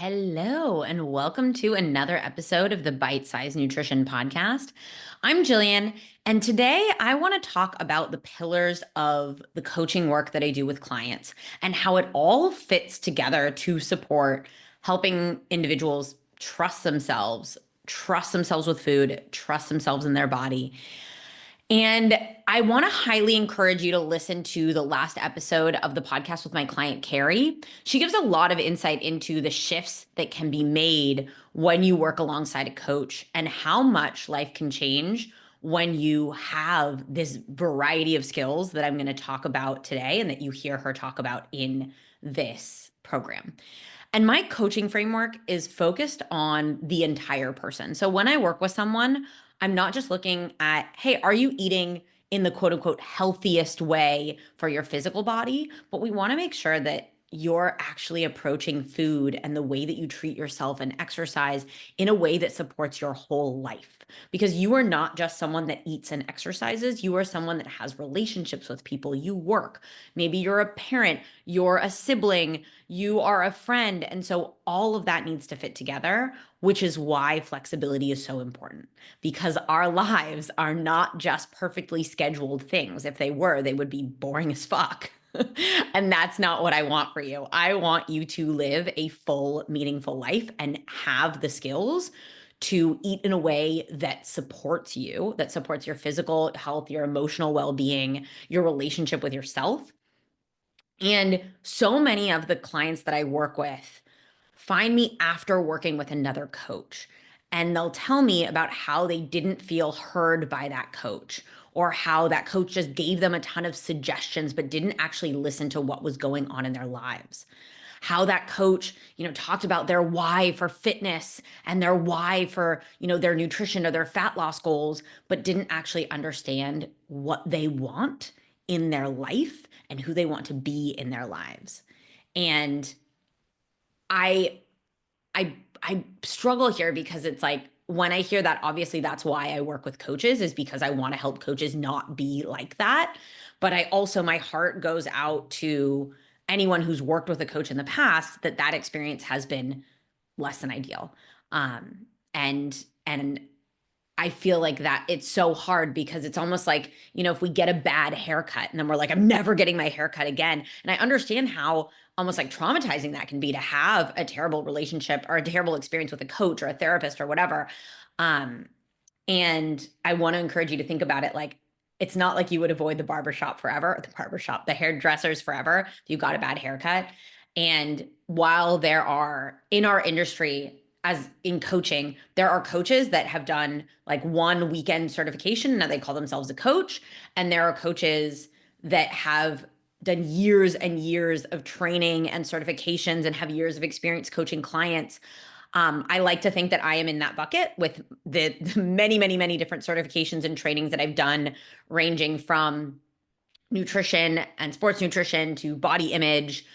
Hello, and welcome to another episode of the Bite Size Nutrition Podcast. I'm Jillian, and today I want to talk about the pillars of the coaching work that I do with clients and how it all fits together to support helping individuals trust themselves with food, trust themselves in their body, and I want to highly encourage you to listen to the last episode of the podcast with my client, Carrie. She gives a lot of insight into the shifts that can be made when you work alongside a coach and how much life can change when you have this variety of skills that I'm going to talk about today and that you hear her talk about in this program. And my coaching framework is focused on the entire person. So when I work with someone, I'm not just looking at, hey, are you eating in the quote unquote healthiest way for your physical body? But we want to make sure that you're actually approaching food and the way that you treat yourself and exercise in a way that supports your whole life. Because you are not just someone that eats and exercises, you are someone that has relationships with people. You work. Maybe you're a parent, you're a sibling, you are a friend. And so all of that needs to fit together, which is why flexibility is so important because our lives are not just perfectly scheduled things. If they were, they would be boring as fuck. And that's not what I want for you. I want you to live a full, meaningful life and have the skills to eat in a way that supports you, that supports your physical health, your emotional well-being, your relationship with yourself. And so many of the clients that I work with find me after working with another coach. And they'll tell me about how they didn't feel heard by that coach, or how that coach just gave them a ton of suggestions, but didn't actually listen to what was going on in their lives. How that coach, talked about their why for fitness and their why for, their nutrition or their fat loss goals, but didn't actually understand what they want in their life and who they want to be in their lives. And I I struggle here because it's like when I hear that, obviously that's why I work with coaches, is because I want to help coaches not be like that. But I also, my heart goes out to anyone who's worked with a coach in the past that experience has been less than ideal. And I feel like that it's so hard because it's almost like, if we get a bad haircut and then we're like, I'm never getting my haircut again. And I understand how almost like traumatizing that can be to have a terrible relationship or a terrible experience with a coach or a therapist or whatever. Um, and I want to encourage you to think about it like it's not like you would avoid the hairdressers forever if you got a bad haircut. And while there are in our industry, as in coaching, there are coaches that have done like one weekend certification. Now they call themselves a coach. And there are coaches that have done years and years of training and certifications and have years of experience coaching clients. I like to think that I am in that bucket with the many, many, many different certifications and trainings that I've done, ranging from nutrition and sports nutrition to body image,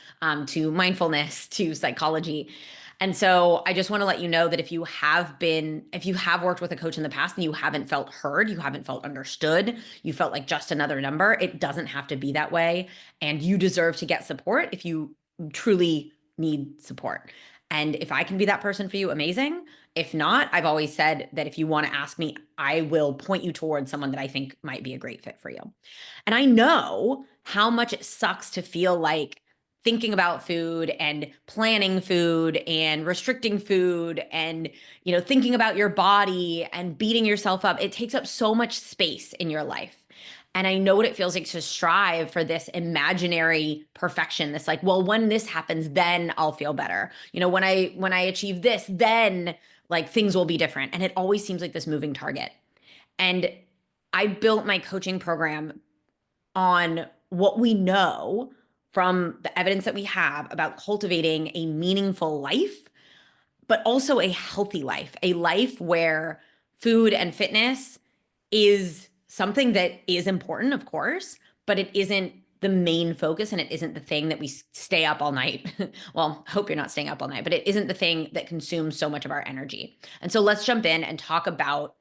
to mindfulness, to psychology. And so I just want to let you know that if you have worked with a coach in the past and you haven't felt heard, you haven't felt understood, you felt like just another number, it doesn't have to be that way. And you deserve to get support if you truly need support. And if I can be that person for you, amazing. If not, I've always said that if you want to ask me, I will point you towards someone that I think might be a great fit for you. And I know how much it sucks to feel like thinking about food and planning food and restricting food and, thinking about your body and beating yourself up. It takes up so much space in your life. And I know what it feels like to strive for this imaginary perfection. This like, well, when this happens, then I'll feel better. When I achieve this, then like things will be different. And it always seems like this moving target. And I built my coaching program on what we know from the evidence that we have about cultivating a meaningful life, but also a healthy life, a life where food and fitness is something that is important, of course, but it isn't the main focus and it isn't the thing that we stay up all night. Well, hope you're not staying up all night, but it isn't the thing that consumes so much of our energy. And so let's jump in and talk about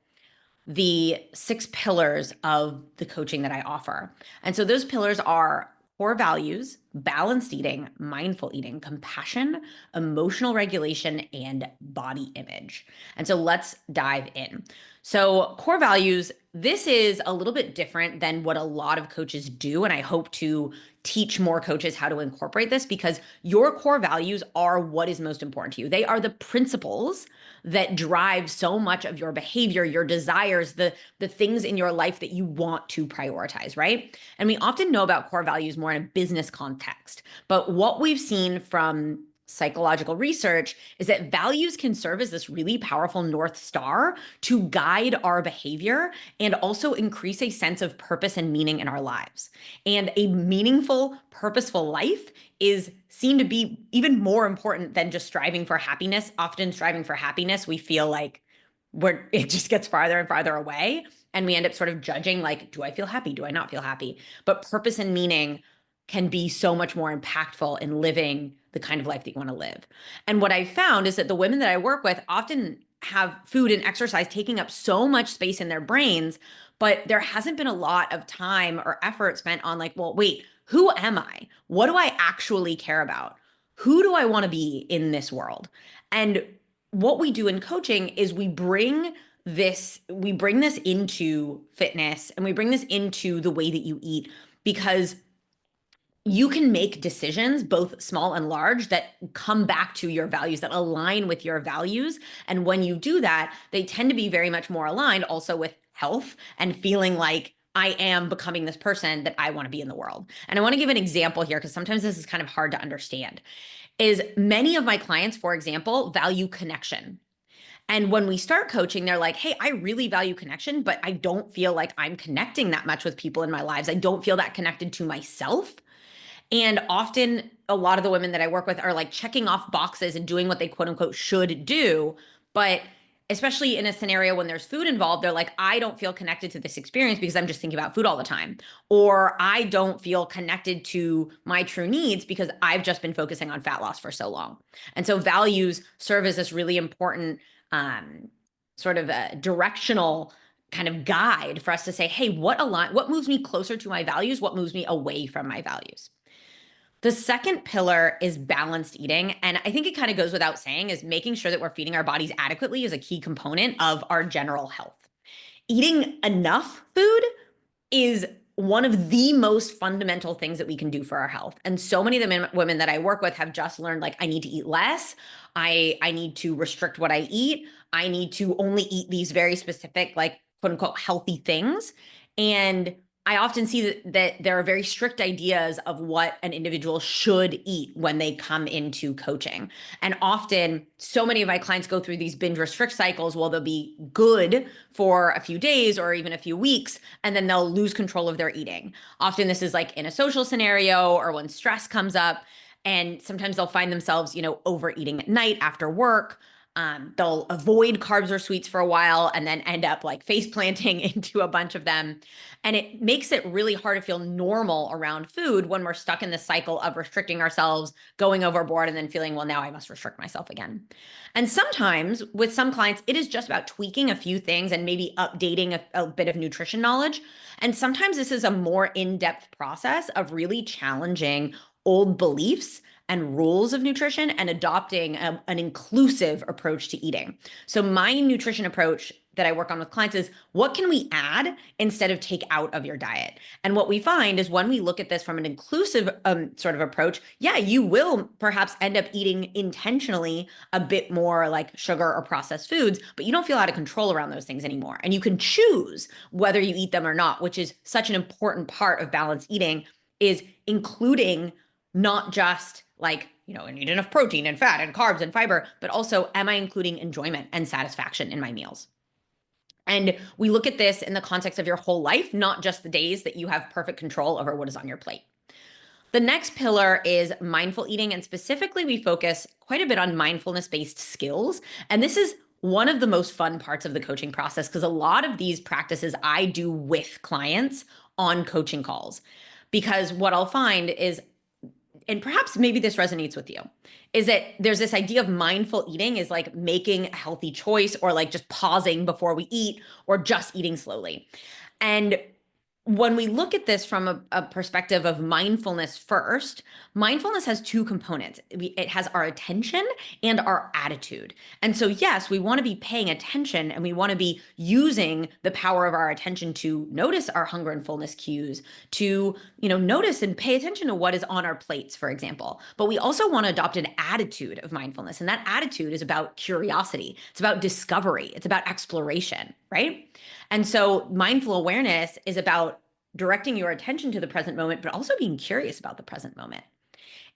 the 6 pillars of the coaching that I offer. And so those pillars are core values, balanced eating, mindful eating, compassion, emotional regulation, and body image. And so let's dive in. So, core values, this is a little bit different than what a lot of coaches do. And I hope to teach more coaches how to incorporate this because your core values are what is most important to you. They are the principles that drive so much of your behavior, your desires, the things in your life that you want to prioritize, right? And we often know about core values more in a business context. But what we've seen from psychological research is that values can serve as this really powerful North Star to guide our behavior and also increase a sense of purpose and meaning in our lives. And a meaningful, purposeful life is seen to be even more important than just striving for happiness. Often striving for happiness, we feel like it just gets farther and farther away. And we end up sort of judging like, do I feel happy? Do I not feel happy? But purpose and meaning can be so much more impactful in living the kind of life that you want to live. And what I found is that the women that I work with often have food and exercise taking up so much space in their brains, but there hasn't been a lot of time or effort spent on like, well, wait, who am I? What do I actually care about? Who do I want to be in this world? And what we do in coaching is we bring this into fitness and we bring this into the way that you eat because you can make decisions, both small and large, that come back to your values, that align with your values. And when you do that, they tend to be very much more aligned also with health and feeling like I am becoming this person that I want to be in the world. And I want to give an example here because sometimes this is kind of hard to understand. Is many of my clients, for example, value connection. And when we start coaching, they're like, hey, I really value connection, but I don't feel like I'm connecting that much with people in my lives. I don't feel that connected to myself. And often a lot of the women that I work with are like checking off boxes and doing what they quote unquote should do. But especially in a scenario when there's food involved, they're like, I don't feel connected to this experience because I'm just thinking about food all the time. Or I don't feel connected to my true needs because I've just been focusing on fat loss for so long. And so values serve as this really important sort of a directional kind of guide for us to say, hey, what moves me closer to my values? What moves me away from my values? The second pillar is balanced eating. And I think it kind of goes without saying is making sure that we're feeding our bodies adequately is a key component of our general health. Eating enough food is one of the most fundamental things that we can do for our health. And so many of the women that I work with have just learned like, I need to eat less. I need to restrict what I eat. I need to only eat these very specific, like quote unquote, healthy things. And I often see that there are very strict ideas of what an individual should eat when they come into coaching. And often, so many of my clients go through these binge restrict cycles. Well, they'll be good for a few days or even a few weeks, and then they'll lose control of their eating. Often, this is like in a social scenario or when stress comes up. And sometimes they'll find themselves, overeating at night after work. They'll avoid carbs or sweets for a while and then end up like face planting into a bunch of them. And it makes it really hard to feel normal around food when we're stuck in this cycle of restricting ourselves, going overboard, and then feeling, well, now I must restrict myself again. And sometimes with some clients, it is just about tweaking a few things and maybe updating a bit of nutrition knowledge. And sometimes this is a more in-depth process of really challenging old beliefs and rules of nutrition and adopting an inclusive approach to eating. So my nutrition approach that I work on with clients is what can we add instead of take out of your diet? And what we find is when we look at this from an inclusive sort of approach, yeah, you will perhaps end up eating intentionally a bit more like sugar or processed foods, but you don't feel out of control around those things anymore. And you can choose whether you eat them or not, which is such an important part of balanced eating, is including not just like, I need enough protein and fat and carbs and fiber, but also am I including enjoyment and satisfaction in my meals? And we look at this in the context of your whole life, not just the days that you have perfect control over what is on your plate. The next pillar is mindful eating. And specifically, we focus quite a bit on mindfulness-based skills. And this is one of the most fun parts of the coaching process because a lot of these practices I do with clients on coaching calls. Because what I'll find is, and perhaps maybe this resonates with you, is that there's this idea of mindful eating is like making a healthy choice or like just pausing before we eat or just eating slowly. And when we look at this from a perspective of mindfulness first, mindfulness has two components. It has our attention and our attitude. And so, yes, we want to be paying attention and we want to be using the power of our attention to notice our hunger and fullness cues, to, notice and pay attention to what is on our plates, for example. But we also want to adopt an attitude of mindfulness. And that attitude is about curiosity, it's about discovery, it's about exploration, right? And so mindful awareness is about directing your attention to the present moment, but also being curious about the present moment.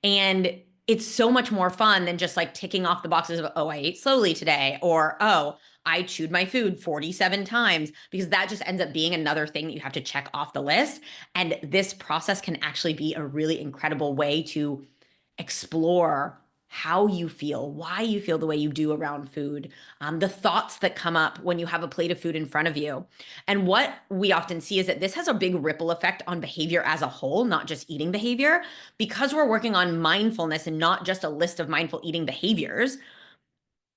And it's so much more fun than just like ticking off the boxes of, oh, I ate slowly today, or, oh, I chewed my food 47 times, because that just ends up being another thing that you have to check off the list. And this process can actually be a really incredible way to explore how you feel, why you feel the way you do around food, the thoughts that come up when you have a plate of food in front of you. And what we often see is that this has a big ripple effect on behavior as a whole, not just eating behavior. Because we're working on mindfulness and not just a list of mindful eating behaviors,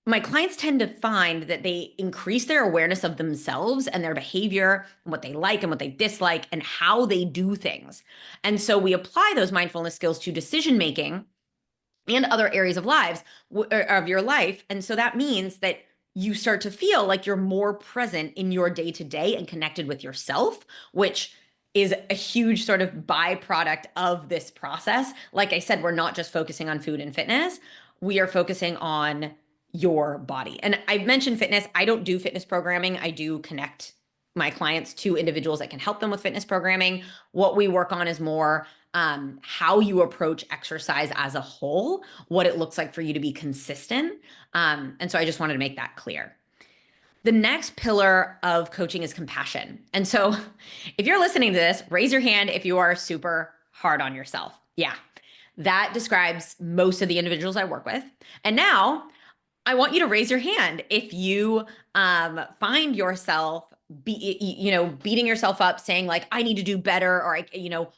my clients tend to find that they increase their awareness of themselves and their behavior and what they like and what they dislike and how they do things. And so we apply those mindfulness skills to decision making and other areas of your life. And so that means that you start to feel like you're more present in your day to day and connected with yourself, which is a huge sort of byproduct of this process. Like I said, we're not just focusing on food and fitness, we are focusing on your body. And I mentioned fitness. I don't do fitness programming. I do connect my clients to individuals that can help them with fitness programming. What we work on is more how you approach exercise as a whole, what it looks like for you to be consistent. And so I just wanted to make that clear. The next pillar of coaching is compassion. And so if you're listening to this, raise your hand if you are super hard on yourself. Yeah, that describes most of the individuals I work with. And now I want you to raise your hand if you find yourself beating yourself up, saying like, I need to do better, or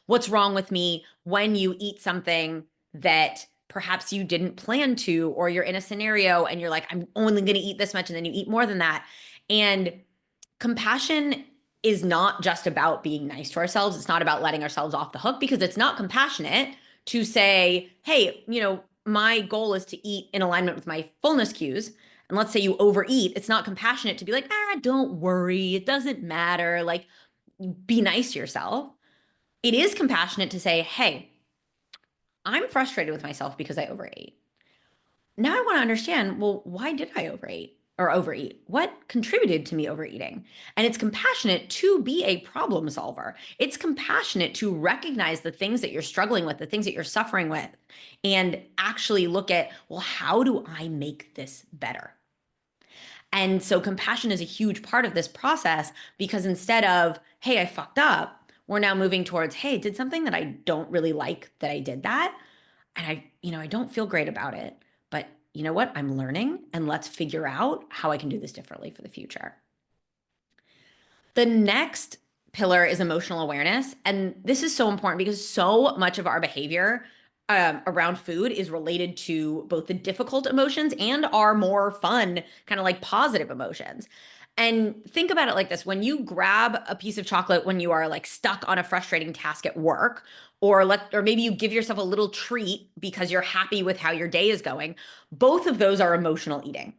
what's wrong with me, when you eat something that perhaps you didn't plan to, or you're in a scenario and you're like, I'm only going to eat this much, and then you eat more than that. And compassion is not just about being nice to ourselves. It's not about letting ourselves off the hook, because it's not compassionate to say, hey, my goal is to eat in alignment with my fullness cues. And let's say you overeat. It's not compassionate to be like, don't worry, it doesn't matter. Like, be nice to yourself. It is compassionate to say, hey, I'm frustrated with myself because I overate. Now I want to understand, well, why did I overeat? What contributed to me overeating? And it's compassionate to be a problem solver. It's compassionate to recognize the things that you're struggling with, the things that you're suffering with, and actually look at, well, how do I make this better? And so compassion is a huge part of this process, because instead of, hey, I fucked up, we're now moving towards, hey, did something that I don't really like that I did that. And I don't feel great about it, but you know what? I'm learning, and let's figure out how I can do this differently for the future. The next pillar is emotional awareness. And this is so important because so much of our behavior around food is related to both the difficult emotions and our more fun, kind of like positive emotions. And think about it like this: when you grab a piece of chocolate when you are like stuck on a frustrating task at work, or maybe you give yourself a little treat because you're happy with how your day is going, both of those are emotional eating.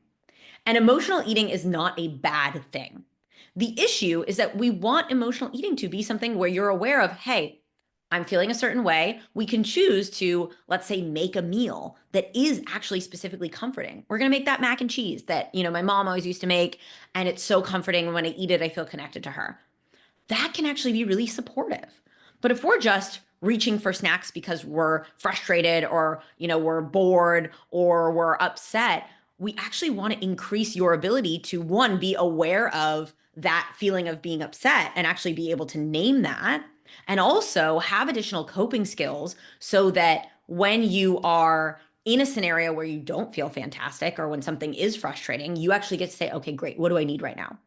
And emotional eating is not a bad thing. The issue is that we want emotional eating to be something where you're aware of, hey, I'm feeling a certain way. We can choose to, let's say, make a meal that is actually specifically comforting. We're going to make that mac and cheese that, my mom always used to make. And it's so comforting. When I eat it, I feel connected to her. That can actually be really supportive. But if we're just reaching for snacks because we're frustrated, or, we're bored, or we're upset, we actually want to increase your ability to, one, be aware of that feeling of being upset and actually be able to name that, and also have additional coping skills so that when you are in a scenario where you don't feel fantastic, or when something is frustrating, you actually get to say, okay, great, what do I need right now?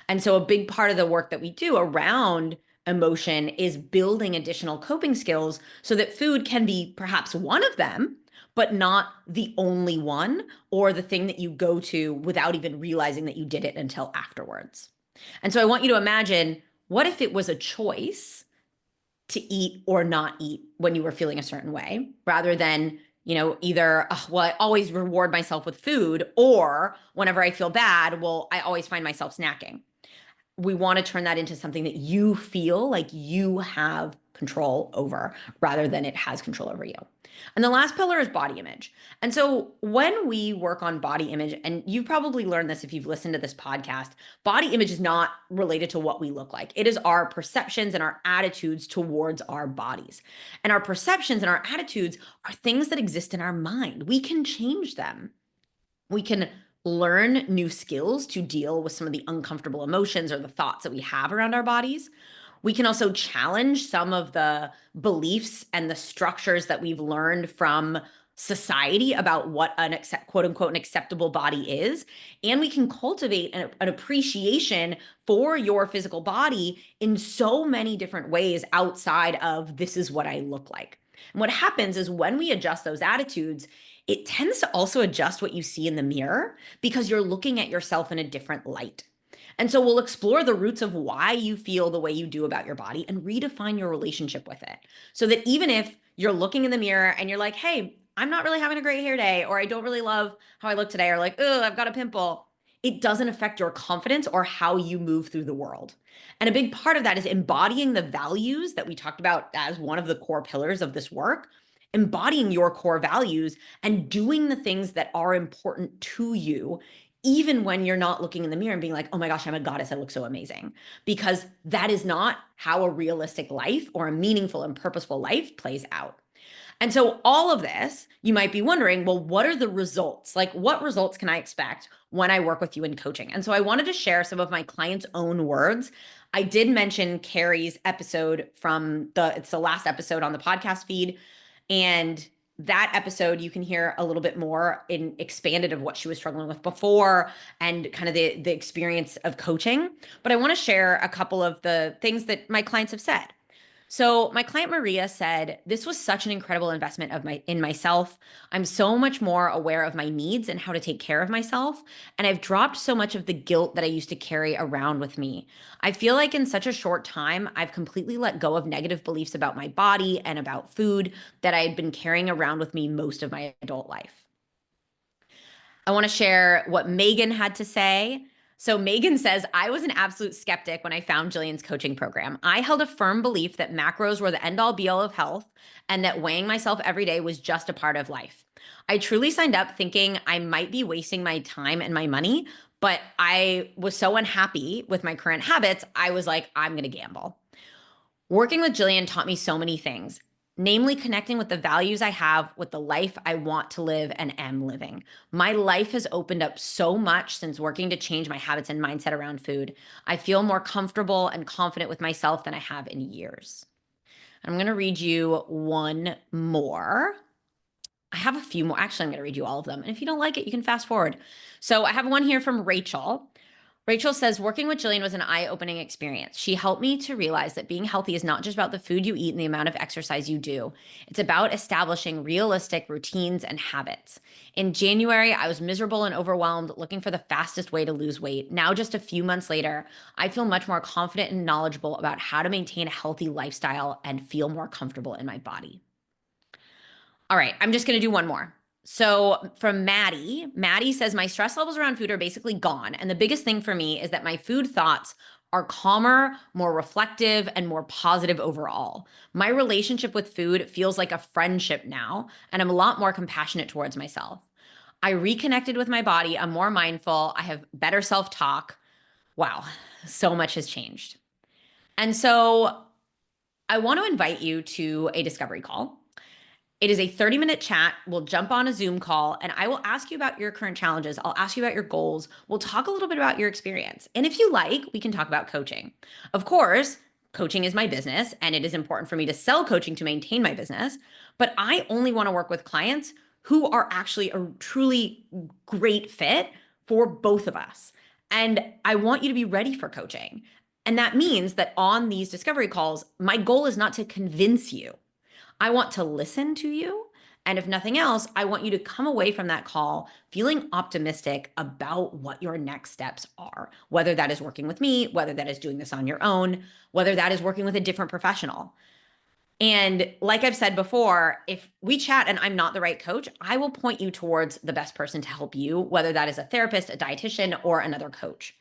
And so a big part of the work that we do around emotion is building additional coping skills so that food can be perhaps one of them, but not the only one, or the thing that you go to without even realizing that you did it until afterwards. And so I want you to imagine, What if it was a choice to eat or not eat when you were feeling a certain way, rather than, either, well, I always reward myself with food, or whenever I feel bad, well, I always find myself snacking. We want to turn that into something that you feel like you have control over rather than it has control over you. And the last pillar is body image. And so when we work on body image, and you've probably learned this if you've listened to this podcast, body image is not related to what we look like. It is our perceptions and our attitudes towards our bodies. And our perceptions and our attitudes are things that exist in our mind. We can change them. We can learn new skills to deal with some of the uncomfortable emotions or the thoughts that we have around our bodies. We can also challenge some of the beliefs and the structures that we've learned from society about what quote unquote, an acceptable body is. And we can cultivate an appreciation for your physical body in so many different ways outside of this is what I look like. And what happens is when we adjust those attitudes, it tends to also adjust what you see in the mirror because you're looking at yourself in a different light. And so we'll explore the roots of why you feel the way you do about your body and redefine your relationship with it. So that even if you're looking in the mirror and you're like, hey, I'm not really having a great hair day, or I don't really love how I look today, or like, oh, I've got a pimple, it doesn't affect your confidence or how you move through the world. And a big part of that is embodying the values that we talked about as one of the core pillars of this work, embodying your core values and doing the things that are important to you, even when you're not looking in the mirror and being like, oh my gosh, I'm a goddess, I look so amazing. Because that is not how a realistic life or a meaningful and purposeful life plays out. And so all of this, you might be wondering, well, what are the results? Like, what results can I expect when I work with you in coaching? And so I wanted to share some of my clients' own words. I did mention Carrie's episode it's the last episode on the podcast feed. And that episode, you can hear a little bit more in expanded of what she was struggling with before and kind of the experience of coaching. But I want to share a couple of the things that my clients have said. So my client Maria said, this was such an incredible investment in myself. I'm so much more aware of my needs and how to take care of myself. And I've dropped so much of the guilt that I used to carry around with me. I feel like in such a short time, I've completely let go of negative beliefs about my body and about food that I had been carrying around with me most of my adult life. I want to share what Megan had to say. So Megan says, I was an absolute skeptic when I found Jillian's coaching program. I held a firm belief that macros were the end all be all of health and that weighing myself every day was just a part of life. I truly signed up thinking I might be wasting my time and my money, but I was so unhappy with my current habits, I was like, I'm going to gamble. Working with Jillian taught me so many things, namely connecting with the values I have with the life I want to live and am living. My life has opened up so much since working to change my habits and mindset around food. I feel more comfortable and confident with myself than I have in years. I'm going to read you one more. I have a few more. Actually, I'm going to read you all of them. And if you don't like it, you can fast forward. So I have one here from Rachel. Rachel says, working with Jillian was an eye-opening experience. She helped me to realize that being healthy is not just about the food you eat and the amount of exercise you do. It's about establishing realistic routines and habits. In January, I was miserable and overwhelmed, looking for the fastest way to lose weight. Now, just a few months later, I feel much more confident and knowledgeable about how to maintain a healthy lifestyle and feel more comfortable in my body. All right, I'm just going to do one more. So from Maddie says, my stress levels around food are basically gone. And the biggest thing for me is that my food thoughts are calmer, more reflective, and more positive overall. My relationship with food feels like a friendship now, and I'm a lot more compassionate towards myself. I reconnected with my body. I'm more mindful. I have better self-talk. Wow, so much has changed. And so I want to invite you to a discovery call. It is a 30-minute chat. We'll jump on a Zoom call and I will ask you about your current challenges. I'll ask you about your goals. We'll talk a little bit about your experience. And if you like, we can talk about coaching. Of course, coaching is my business and it is important for me to sell coaching to maintain my business, but I only want to work with clients who are actually a truly great fit for both of us. And I want you to be ready for coaching. And that means that on these discovery calls, my goal is not to convince you. I want to listen to you And if nothing else, I want you to come away from that call feeling optimistic about what your next steps are, whether that is working with me, whether that is doing this on your own, whether that is working with a different professional. And like I've said before, if we chat and I'm not the right coach, I will point you towards the best person to help you, whether that is a therapist, a dietitian, or another coach.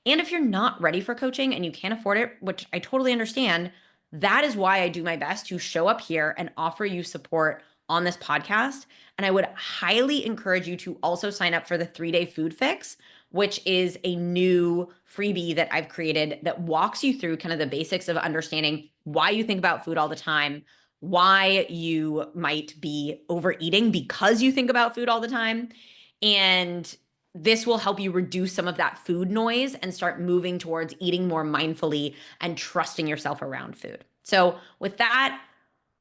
And if you're not ready for coaching and you can't afford it, which I totally understand, that is why I do my best to show up here and offer you support on this podcast. And I would highly encourage you to also sign up for the 3-day food fix, which is a new freebie that I've created that walks you through kind of the basics of understanding why you think about food all the time, why you might be overeating because you think about food all the time, and this will help you reduce some of that food noise and start moving towards eating more mindfully and trusting yourself around food. So, with that,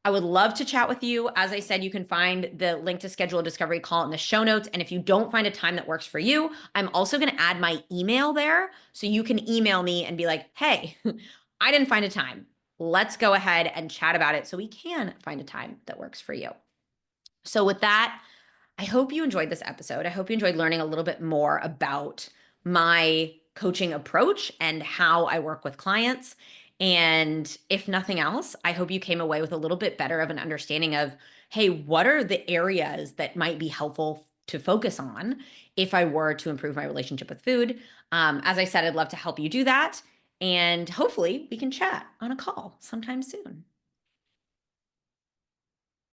I would love to chat with you. As I said, you can find the link to schedule a discovery call in the show notes. And if you don't find a time that works for you, I'm also going to add my email there. So you can email me and be like, hey, I didn't find a time. Let's go ahead and chat about it so we can find a time that works for you. So, with that, I hope you enjoyed this episode. I hope you enjoyed learning a little bit more about my coaching approach and how I work with clients. And if nothing else, I hope you came away with a little bit better of an understanding of, hey, what are the areas that might be helpful to focus on if I were to improve my relationship with food? As I said, I'd love to help you do that. And hopefully we can chat on a call sometime soon.